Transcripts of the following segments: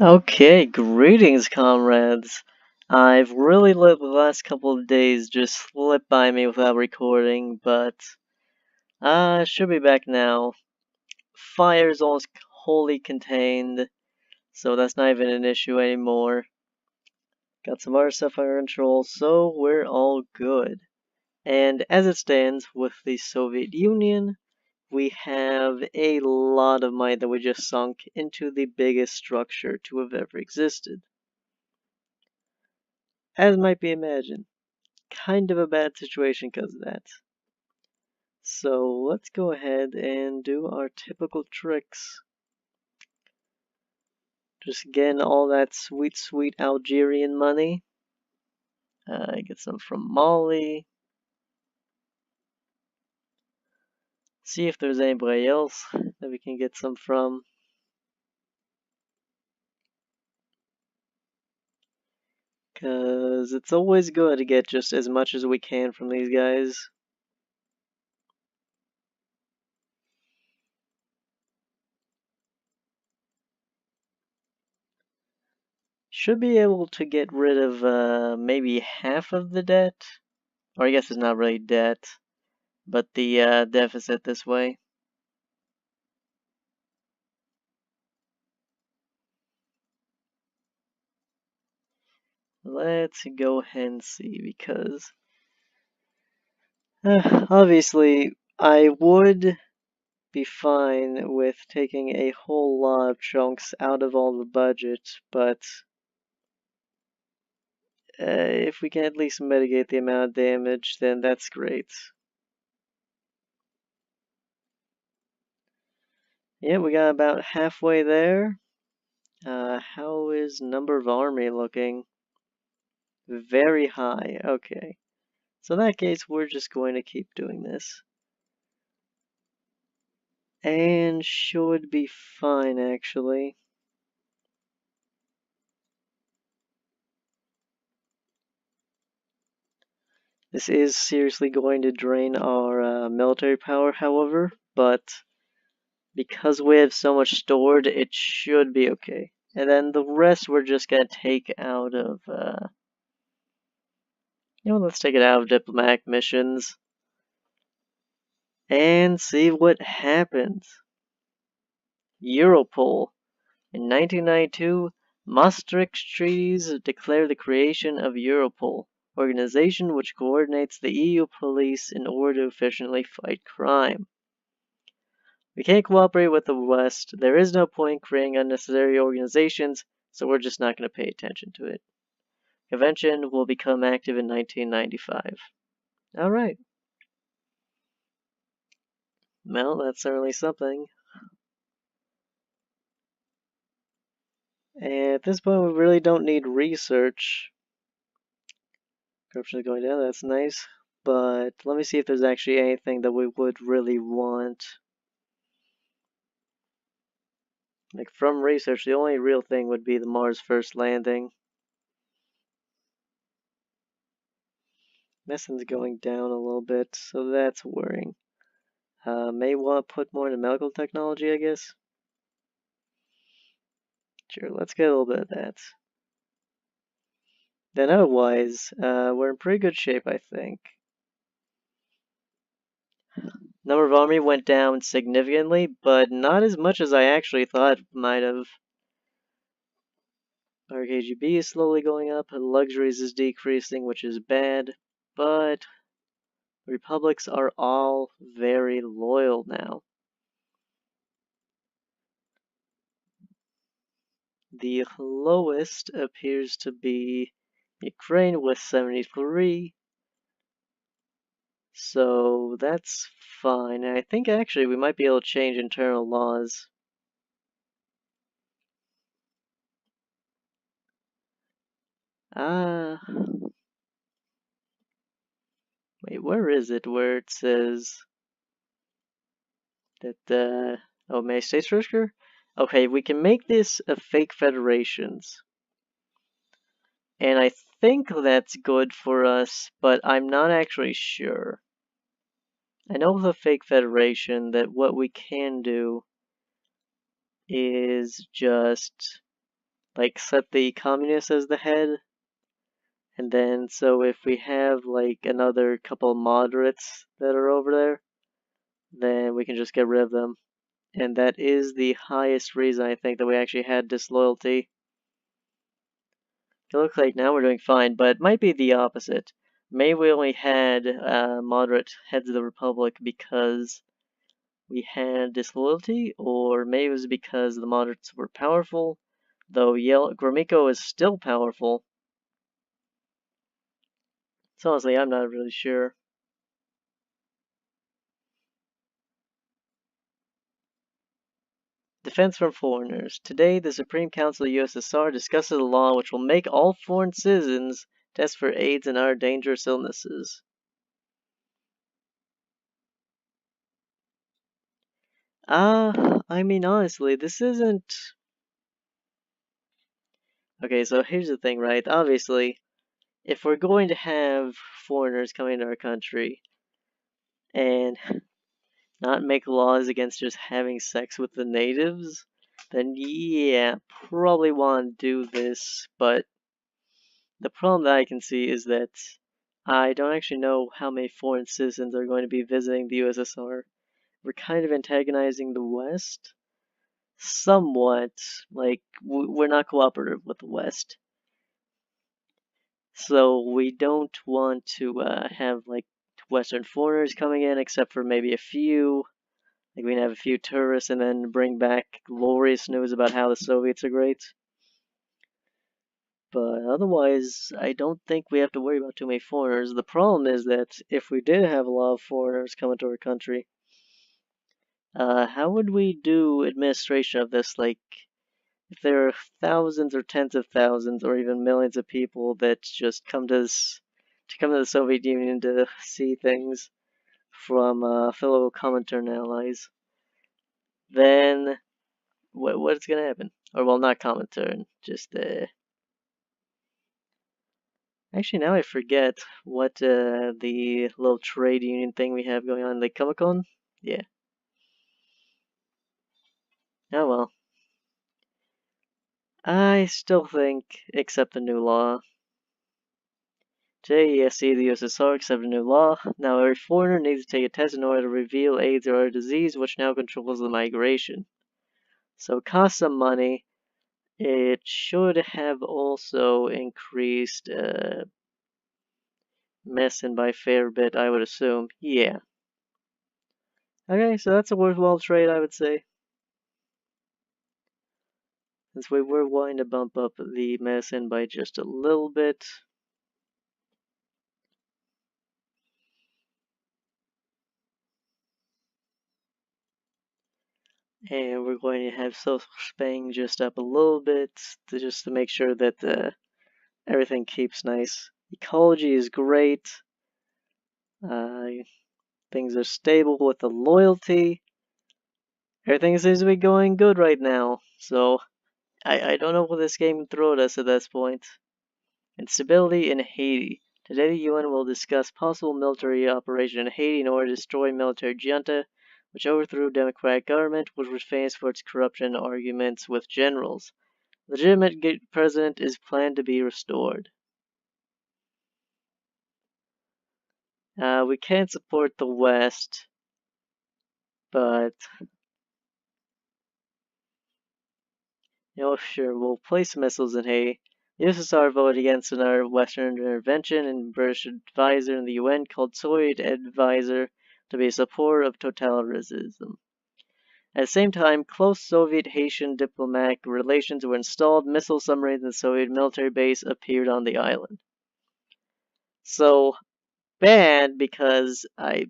Okay, greetings, comrades. I've really let the last couple of days just slip by me without recording, but should be back now. Fire's almost wholly contained, so that's not even an issue anymore. Got some other stuff under control, so we're all good. And as it stands with the Soviet Union, we have a lot of money that we just sunk into the biggest structure to have ever existed. As might be imagined, kind of a bad situation because of that. So let's go ahead and do our typical tricks. Just getting all that sweet, sweet Algerian money. Get some from Mali. See if there's anybody else that we can get some from. Because it's always good to get just as much as we can from these guys. Should be able to get rid of maybe half of the debt. Or I guess it's not really debt, but the deficit this way. Let's go ahead and see, because obviously I would be fine with taking a whole lot of chunks out of all the budget, but if we can at least mitigate the amount of damage, then that's great. Yeah, we got about halfway there. How is number of army looking? Very high. Okay. So in that case, we're just going to keep doing this. And should be fine, actually. This is seriously going to drain our military power, however, but because we have so much stored, it should be okay. And then the rest we're just gonna take out of, let's take it out of diplomatic missions and see what happens. Europol. In 1992, Maastricht treaties declare the creation of Europol, organization which coordinates the EU police in order to efficiently fight crime. We can't cooperate with the West. There is no point creating unnecessary organizations, so we're just not going to pay attention to it. Convention will become active in 1995. Alright. Well, that's certainly something. And at this point, we really don't need research. Corruption is going down, that's nice. But let me see if there's actually anything that we would really want. Like, from research, the only real thing would be the Mars first landing. Medicine's going down a little bit, so that's worrying. May want to put more into medical technology, I guess. Sure, let's get a little bit of that. Then otherwise, we're in pretty good shape, I think. Number of army went down significantly, but not as much as I actually thought it might have. Our KGB is slowly going up, luxuries is decreasing, which is bad, but republics are all very loyal now. The lowest appears to be Ukraine with 73, so that's fine. And I think actually we might be able to change internal laws. Ah, wait, where is it where it says that, oh, may I say structure? Okay, we can make this a fake federations. And I think that's good for us, but I'm not actually sure. I know with a fake federation that what we can do is just like set the communists as the head, and then so if we have like another couple moderates that are over there, then we can just get rid of them. And that is the highest reason I think that we actually had disloyalty. It looks like now we're doing fine, but it might be the opposite. Maybe we only had moderate heads of the republic because we had disloyalty, or maybe it was because the moderates were powerful, though Gromyko is still powerful. So honestly, I'm not really sure. Defense from foreigners. Today, the Supreme Council of the USSR discusses a law which will make all foreign citizens test for AIDS and other dangerous illnesses. I mean, honestly, this isn't. Okay, so here's the thing, right? Obviously, if we're going to have foreigners coming into our country and not make laws against just having sex with the natives, then yeah, probably want to do this. But the problem that I can see is that I don't actually know how many foreign citizens are going to be visiting the USSR. We're kind of antagonizing the West somewhat. Like, we're not cooperative with the West. So we don't want to have like Western foreigners coming in, except for maybe a few. Like we can have a few tourists and then bring back glorious news about how the Soviets are great. But otherwise, I don't think we have to worry about too many foreigners. The problem is that if we did have a lot of foreigners coming to our country, how would we do administration of this? Like, if there are thousands or tens of thousands or even millions of people that just come to the Soviet Union to see things from fellow Comintern allies, then what's gonna happen? Or well, not Comintern, just actually now I forget what the little trade union thing we have going on, like Comicon. Yeah. Oh well. I still think accept the new law. JESC, the USSR, accepted a new law. Now every foreigner needs to take a test in order to reveal AIDS or a disease, which now controls the migration. So it costs some money. It should have also increased medicine by a fair bit, I would assume. Yeah. Okay, so that's a worthwhile trade, I would say. Since we were willing to bump up the medicine by just a little bit. And we're going to have social spending just up a little bit just to make sure that everything keeps nice. Ecology is great. Uh, things are stable with the loyalty. Everything seems to be going good right now. So I don't know what this game can throw at us at this point. Instability in Haiti. Today the UN will discuss possible military operation in Haiti in order to destroy military junta, which overthrew democratic government, which was famous for its corruption arguments with generals. Legitimate president is planned to be restored. We can't support the West, but sure, we'll place missiles in Haiti. The USSR voted against another Western intervention, and British advisor in the UN called Soviet advisor to be a supporter of totalitarianism. At the same time, close Soviet-Haitian diplomatic relations were installed. Missile submarines in the Soviet military base appeared on the island. So bad because I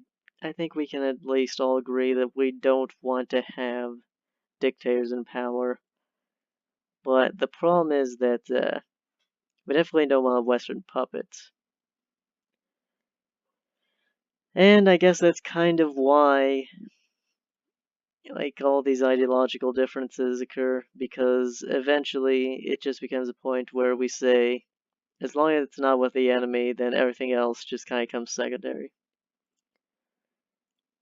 think we can at least all agree that we don't want to have dictators in power. But the problem is that we definitely don't want Western puppets. And I guess that's kind of why like all these ideological differences occur, because eventually it just becomes a point where we say, as long as it's not with the enemy, then everything else just kind of comes secondary.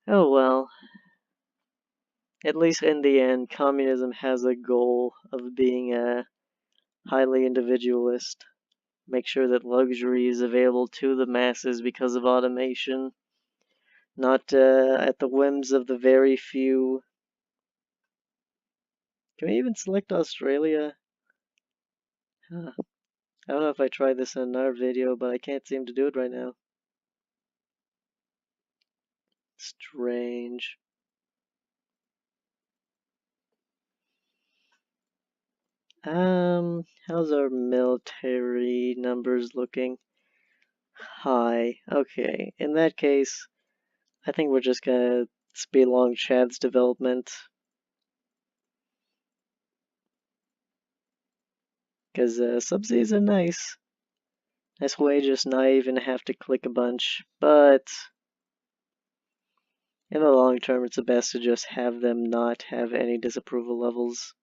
Oh well. At least in the end, communism has a goal of being highly individualist. Make sure that luxury is available to the masses because of automation, not at the whims of the very few. Can we even select Australia? Huh. I don't know if I tried this in another video, but I can't seem to do it right now. Strange. How's our military numbers looking? High. Okay, in that case, I think we're just gonna speed along Chad's development. Because subsidies are nice. Nice way just not even have to click a bunch. But in the long term, it's the best to just have them not have any disapproval levels.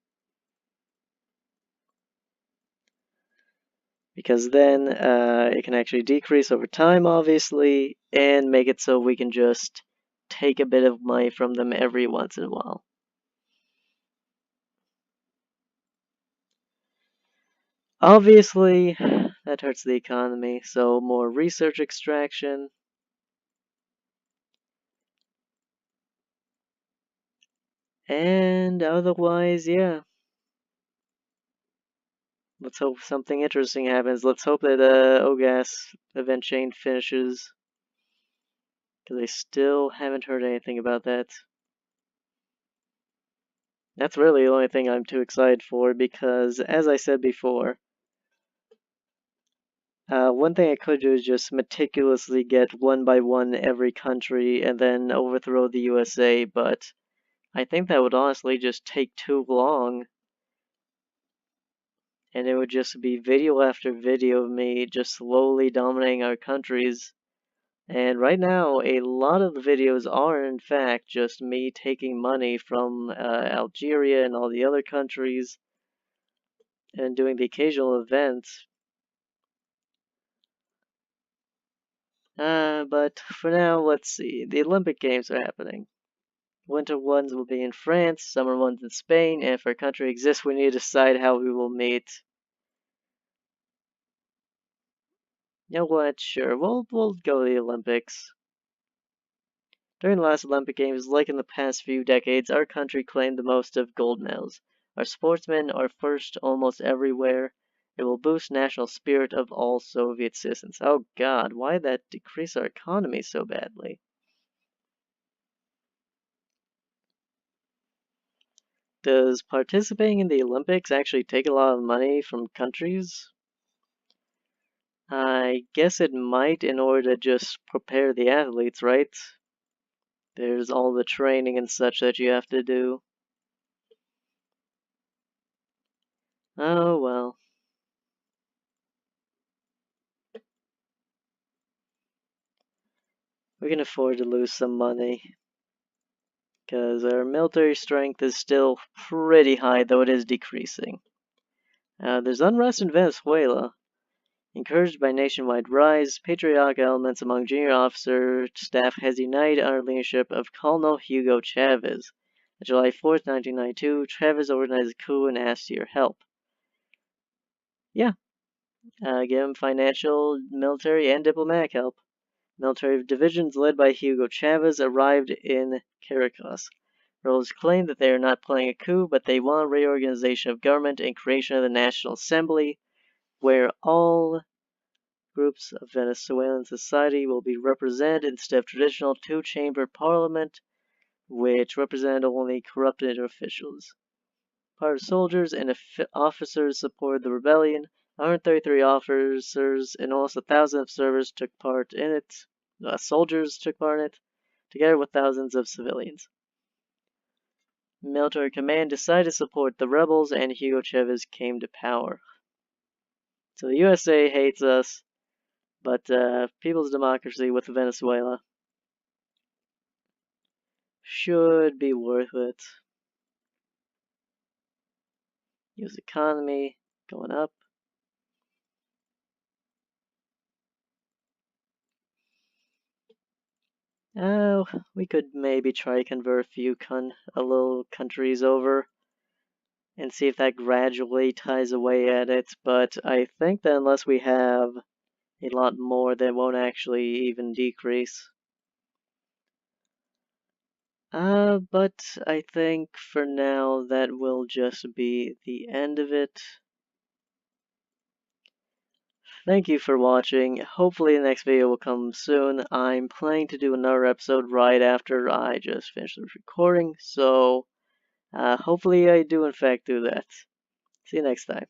Because then it can actually decrease over time, obviously, and make it so we can just take a bit of money from them every once in a while. Obviously, that hurts the economy, so more research extraction. And otherwise, yeah. Let's hope something interesting happens. Let's hope that OGAS event chain finishes. Because I still haven't heard anything about that. That's really the only thing I'm too excited for because, as I said before, one thing I could do is just meticulously get one by one every country and then overthrow the USA, but I think that would honestly just take too long. And it would just be video after video of me just slowly dominating our countries. And right now, a lot of the videos are in fact just me taking money from Algeria and all the other countries and doing the occasional events. But for now, let's see. The Olympic Games are happening. Winter ones will be in France, summer ones in Spain, and if our country exists, we need to decide how we will meet. You know what? Sure, we'll go to the Olympics. During the last Olympic Games, like in the past few decades, our country claimed the most of gold medals. Our sportsmen are first almost everywhere. It will boost national spirit of all Soviet citizens. Oh God, why did that decrease our economy so badly? Does participating in the Olympics actually take a lot of money from countries? I guess it might in order to just prepare the athletes, right? There's all the training and such that you have to do. Oh well. We can afford to lose some money. Because our military strength is still pretty high, though it is decreasing. There's unrest in Venezuela. Encouraged by nationwide rise, patriotic elements among junior officer staff has united under leadership of Colonel Hugo Chavez. On July 4th, 1992, Chavez organized a coup and asked your help. Yeah, give him financial, military, and diplomatic help. Military divisions led by Hugo Chavez arrived in Caracas. Rebels claim that they are not planning a coup, but they want reorganization of government and creation of the National Assembly, where all groups of Venezuelan society will be represented instead of traditional two-chamber parliament, which represented only corrupted officials. Part of soldiers and officers supported the rebellion. 133 officers and almost 1,000 observers took part in it. Soldiers took part in it, together with thousands of civilians. Military command decided to support the rebels, and Hugo Chavez came to power. So the USA hates us, but People's Democracy with Venezuela should be worth it. US economy going up. Oh, we could maybe try to convert a few little countries over. and see if that gradually ties away at it, but I think that unless we have a lot more, that won't actually even decrease. But I think for now that will just be the end of it. Thank you for watching. Hopefully the next video will come soon. I'm planning to do another episode right after I just finish the recording, so hopefully I do in fact do that. See you next time.